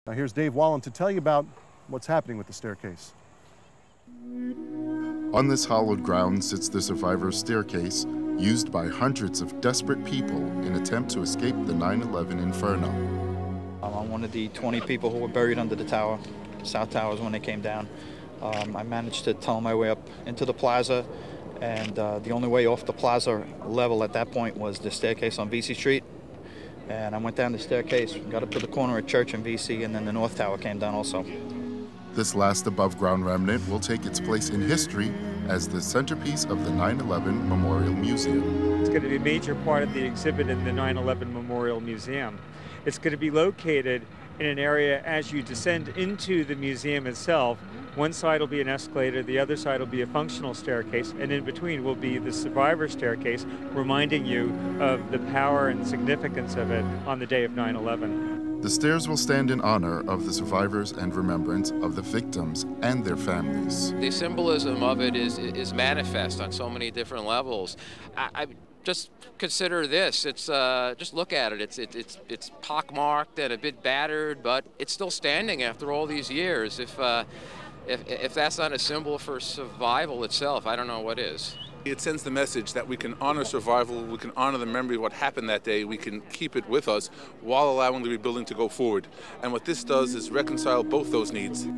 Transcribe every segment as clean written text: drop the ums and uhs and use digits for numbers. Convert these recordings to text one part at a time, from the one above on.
Now here's Dave Wallen to tell you about what's happening with the staircase. On this hallowed ground sits the survivor's staircase, used by hundreds of desperate people in attempt to escape the 9/11 inferno. I'm one of the 20 people who were buried under the tower, South Towers, when they came down. I managed to tunnel my way up into the plaza, and the only way off the plaza level at that point was the staircase on VC Street. And I went down the staircase, got up to the corner of Church and VC, and then the North Tower came down also. This last above-ground remnant will take its place in history as the centerpiece of the 9/11 Memorial Museum. It's going to be a major part of the exhibit in the 9/11 Memorial Museum. It's going to be located in an area as you descend into the museum itself. One side will be an escalator, the other side will be a functional staircase, and in between will be the survivor staircase, reminding you of the power and significance of it on the day of 9/11. The stairs will stand in honor of the survivors and remembrance of the victims and their families. The symbolism of it is manifest on so many different levels. I just consider this. It's just look at it. It's pockmarked and a bit battered, but it's still standing after all these years. If that's not a symbol for survival itself, I don't know what is. It sends the message that we can honor survival, we can honor the memory of what happened that day, we can keep it with us while allowing the rebuilding to go forward. And what this does is reconcile both those needs.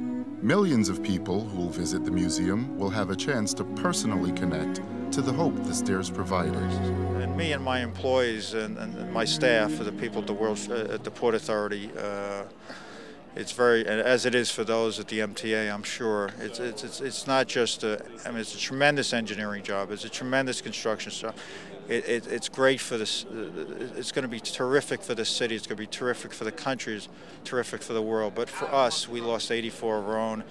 Millions of people who will visit the museum will have a chance to personally connect to the hope the stairs provided. And me and my employees and my staff, the people at the Port Authority, it's very, as it is for those at the MTA, I'm sure. It's not just it's a tremendous engineering job. It's a tremendous construction job. It's great for this. It's going to be terrific for the city. It's going to be terrific for the country. It's terrific for the world. But for us, we lost 84 of our own,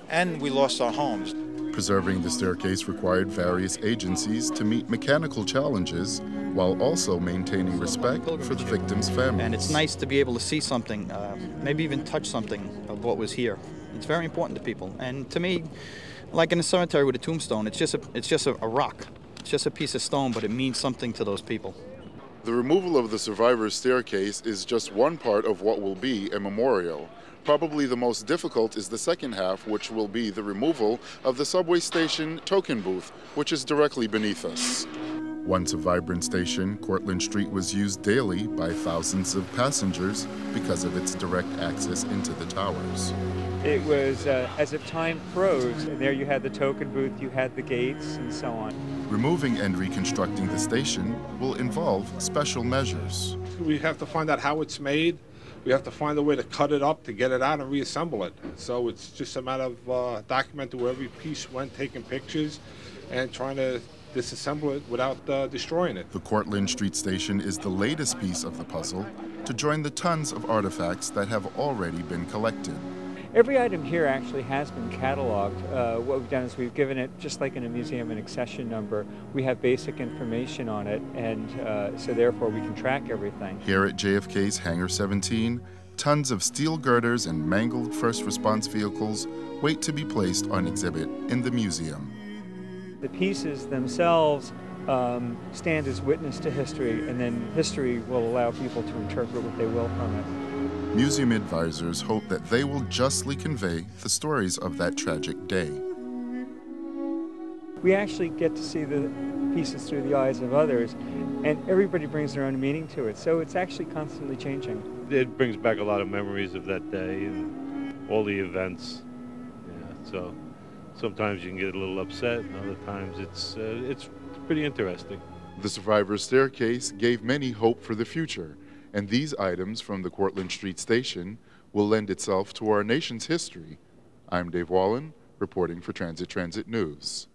and we lost our homes. Preserving the staircase required various agencies to meet mechanical challenges while also maintaining respect for the victims' families. And it's nice to be able to see something, maybe even touch something of what was here. It's very important to people. And to me, like in a cemetery with a tombstone, it's just a rock. It's just a piece of stone, but it means something to those people. The removal of the survivor's staircase is just one part of what will be a memorial. Probably the most difficult is the second half, which will be the removal of the subway station token booth, which is directly beneath us. Once a vibrant station, Cortlandt Street was used daily by thousands of passengers because of its direct access into the towers. It was as if time froze, and there you had the token booth, you had the gates, and so on. Removing and reconstructing the station will involve special measures. We have to find out how it's made. We have to find a way to cut it up, to get it out and reassemble it. So it's just a matter of documenting where every piece went, taking pictures, and trying to disassemble it without destroying it. The Cortlandt Street station is the latest piece of the puzzle to join the tons of artifacts that have already been collected. Every item here actually has been cataloged. What we've done is we've given it, just like in a museum, an accession number. We have basic information on it, and so therefore we can track everything. Here at JFK's Hangar 17, tons of steel girders and mangled first response vehicles wait to be placed on exhibit in the museum. The pieces themselves stand as witness to history, and then history will allow people to interpret what they will from it. Museum advisors hope that they will justly convey the stories of that tragic day. We actually get to see the pieces through the eyes of others, and everybody brings their own meaning to it, so it's actually constantly changing. It brings back a lot of memories of that day and all the events. Yeah, so sometimes you can get a little upset, and other times it's pretty interesting. The survivor's staircase gave many hope for the future, and these items from the Cortlandt Street station will lend itself to our nation's history. I'm Dave Wallen, reporting for Transit News.